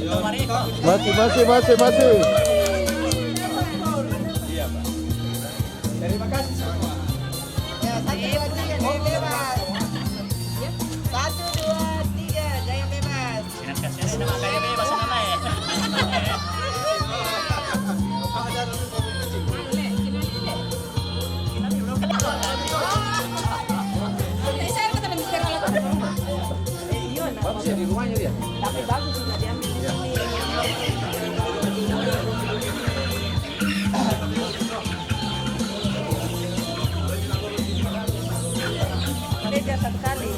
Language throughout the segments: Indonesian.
Masih. Iya, Pak. Terima kasih semua. Ya, 1, 2, 3, gaya bebas. 1, 2, 3, gaya bebas. Kasi naman kaya bebas na na eh. Bagus ya di rumahnya dia. Tapi bagus sudah diambil. Ini di atas kali.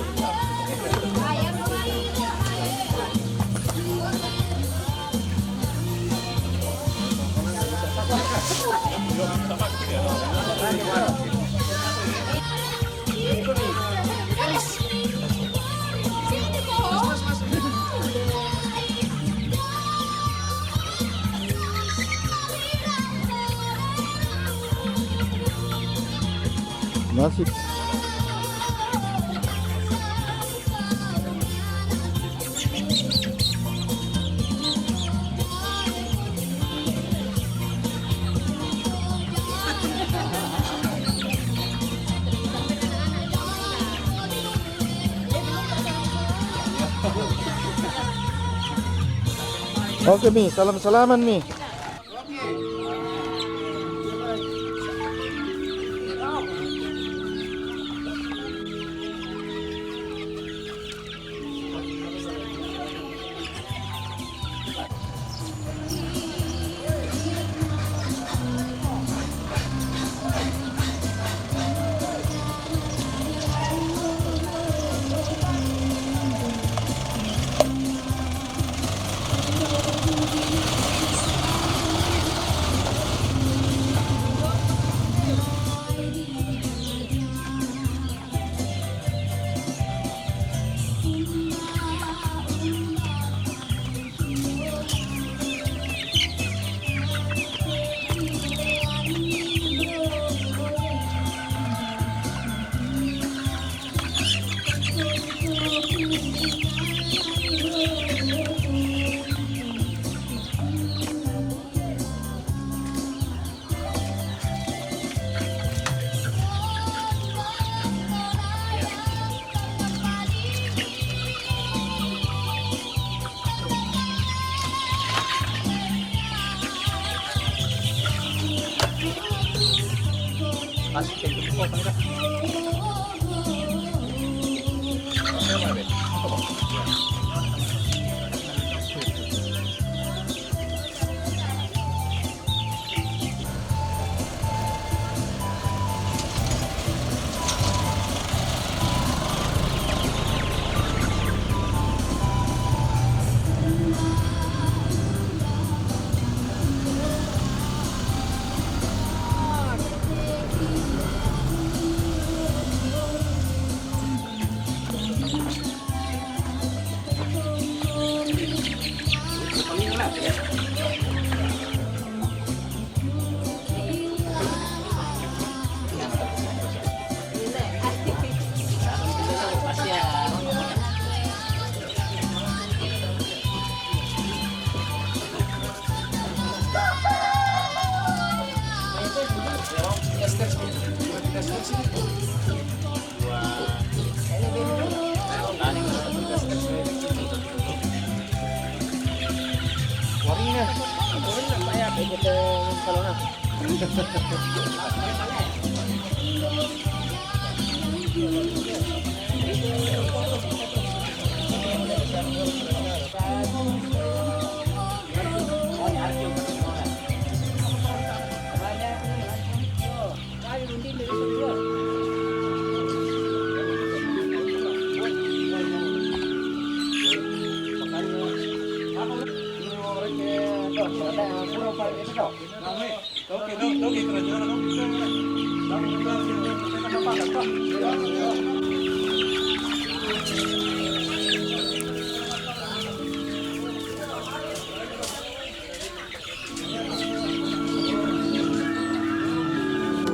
Masih. Oke Mi, salam-salaman Mi.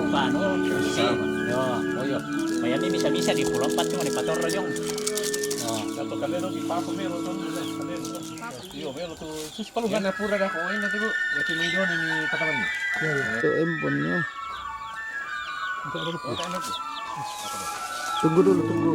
Paano? Yo, oyo. Kaya ni misa-misa di Pulau 4 yung ni Pator yung. Oh, dapat Kalero di Papa meron to, kalero to. Iyo, meron to. Sus palungan. Yan na pura na kumain na tibo. Yung milyon ini pataman niya. Ito embon niya. Ano po? Tunggu dulu, tunggu.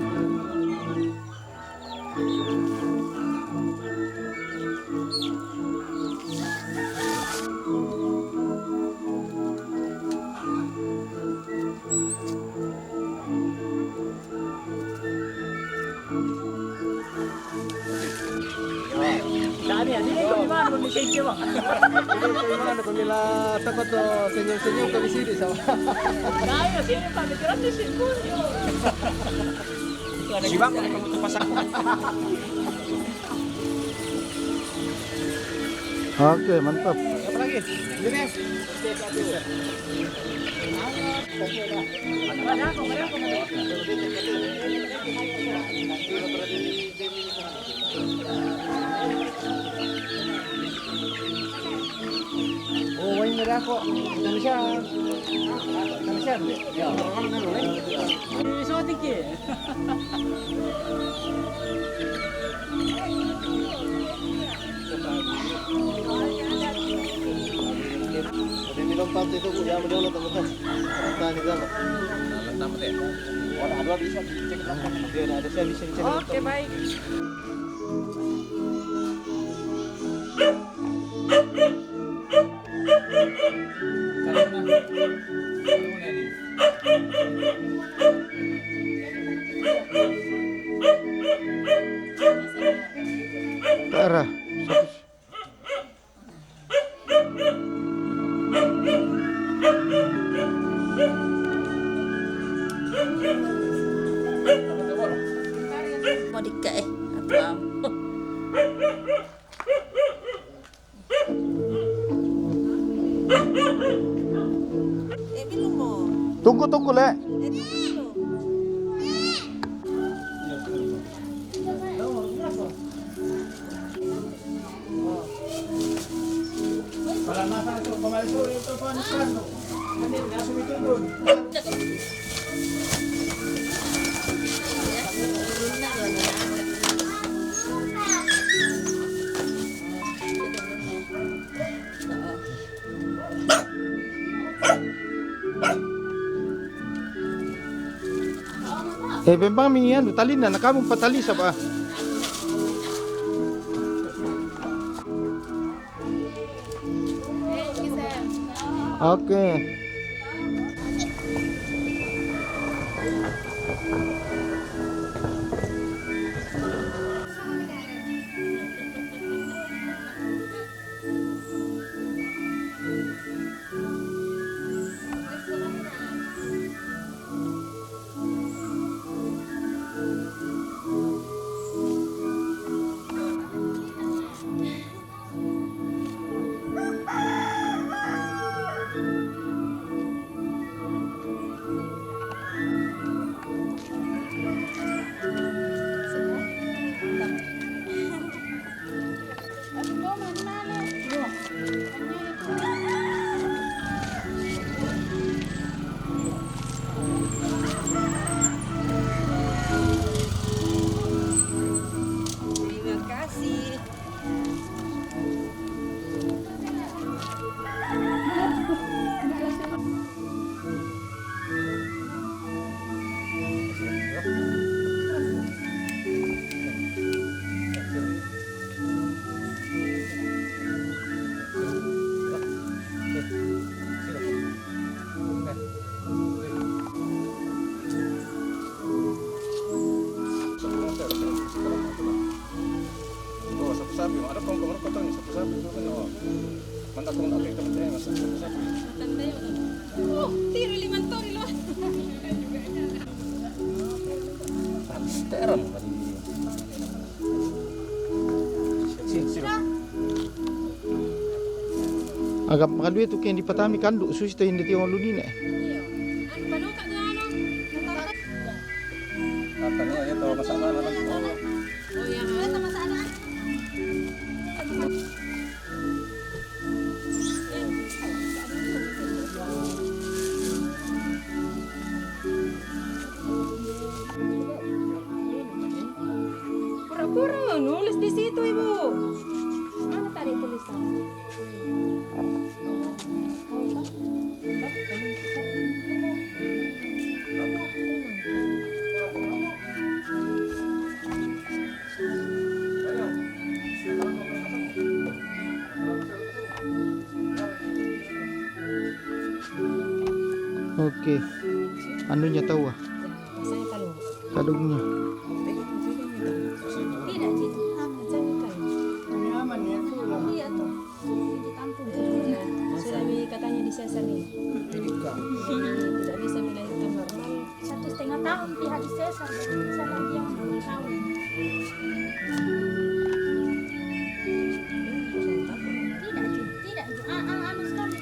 Dami yan. Hindi ko naman. Mag-shake ka ba? Ano kung nila takot to senyor-senyor kami sini sama. Kaya, sino pa? May gratis yung kunyo. Sibak ano kamu pasak. Oke, mantap. Apa lagi? Ini. Oh, wine na ako. Ano siya? Ano siya? So, tiki. Udah dilompat itu udah dulu teman-teman. Tani sama. Tama deh. Orang ada bisa dicek belakang. Dia ada saya bisa dicek. Oke, baik. Ke arah. Mau dikek atau belum mau. Tunggu, tunggu, Le. Bembang mingian, tali na kamu patali sa ba? Oke. Terima kasih. Oh, sapi-sapi. Ada kong potong sapi-sapi itu kan. Oh. Mantap kong oke teman saya masak sapi. Oh, tiro limang tori loh. Teram tadi. Sini. Agak makan duit tuh yang dipatami kanduk susi tuh yang di tiang luni nih. Katanya ya tahu masalah lah. Oh, yang sama sana. kurang nulis di situ ibu. Mana tadi tulisan? Oke. Anunya tahu ah. Saya kalau Kadungnya. tidak sih, jangan kalau. Iya tuh, ditampung. Suami katanya disesar nih. Tidak bisa melahirkan normal. 1,5 tahun pihak disesar, bisa lagi yang 2 tahun. Tidak, anu sekali.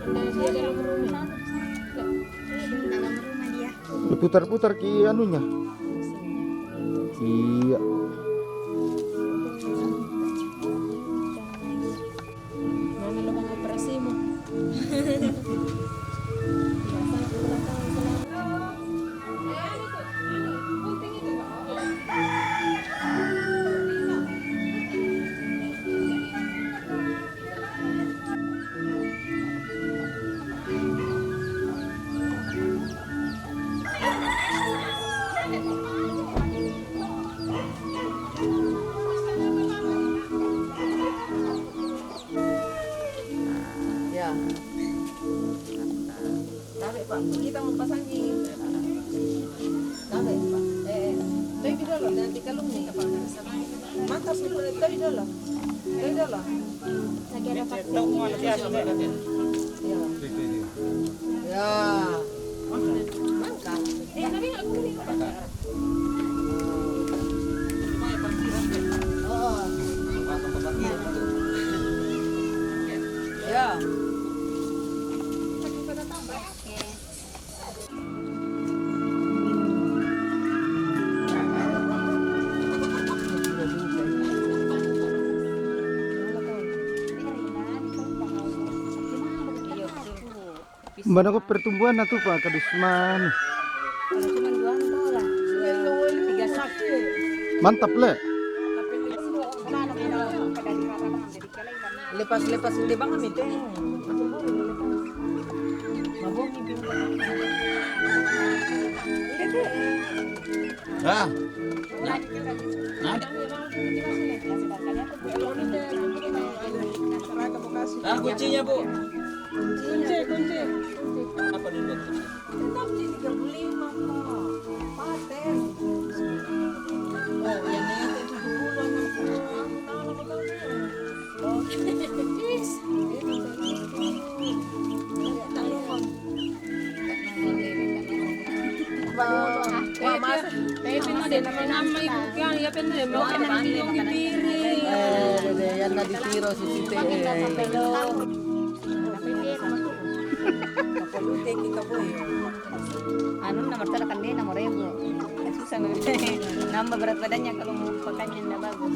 Dia dalam rumah. Dalam rumah dia. Diputar-putar ki anunya. Iya. Mana lubang operasimu? Ya. Tarik Pak, kita mau pasangin. Tarik Pak. Tarik dulu nanti kalungnya. Mantap dulu, tarik dulu. Tarik dulu. Lagi ada vaksin. Ya. Ya. Mantap. Tapi nggak boleh. Oh. Ya. Mana kok pertumbuhan itu Pak Kadusman. Cuma 2 dolar. 3 sak. Mantap le. Lepas-lepas udah bang kami teh. Mabongi bingung. Ah, kuncinya Bu. Kunci. Apa dulu? Tetap di 35 kok. Paten. Oh, yang ini 70 Wah, mas. Yan na ditiro si Siti. Kapalute kita po Anu nomor terakan dia nomor 1000. Susah nambah berat badannya kalau mau pakannya enggak bagus.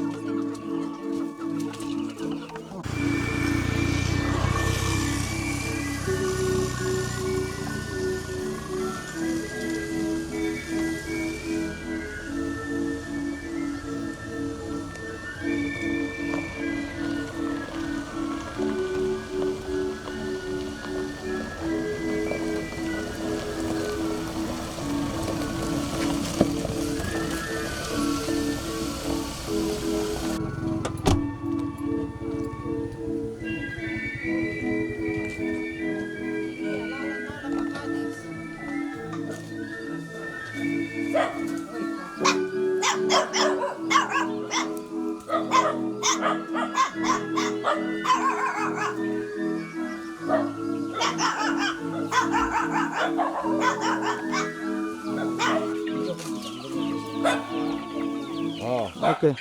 Oh, Oke.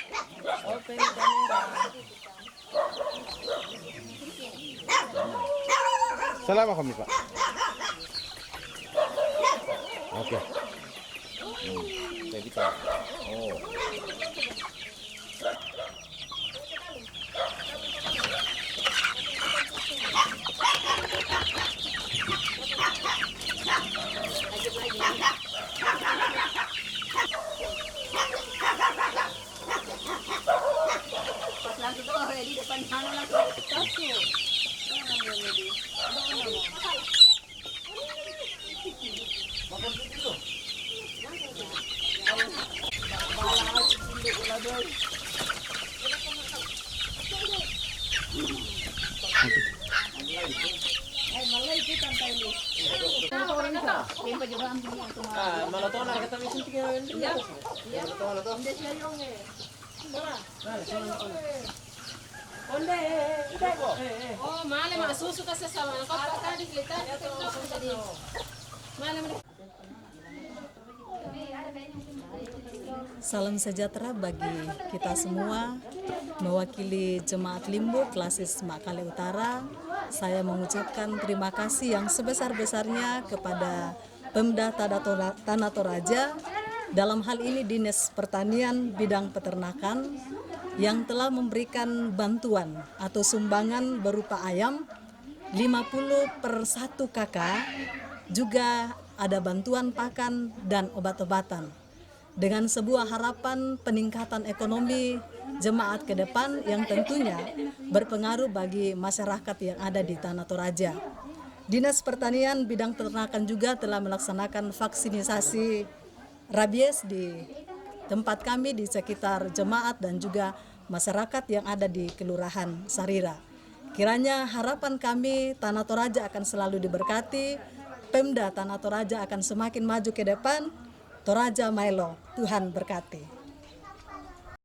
salam kami Pak. Oke. Jadi Pak. Oh. Malah tuh anak kata mesin tiga Ya. Oh, male masusu ka sa sama. Kapag ka di kita ito tadi. Male mo. Salam sejahtera bagi kita semua. Mewakili Jemaat Limbo Klasis Makale Utara, saya mengucapkan terima kasih yang sebesar-besarnya kepada Pemda Tanah Toraja, dalam hal ini Dinas Pertanian Bidang Peternakan, yang telah memberikan bantuan atau sumbangan berupa ayam 50 per 1 kakak, juga ada bantuan pakan dan obat-obatan. Dengan sebuah harapan peningkatan ekonomi jemaat ke depan yang tentunya berpengaruh bagi masyarakat yang ada di Tanah Toraja. Dinas Pertanian Bidang Peternakan juga telah melaksanakan vaksinasi rabies di tempat kami di sekitar jemaat dan juga masyarakat yang ada di Kelurahan Sarira. Kiranya harapan kami Tanah Toraja akan selalu diberkati, Pemda Tanah Toraja akan semakin maju ke depan. Toraja Maelo, Tuhan berkati.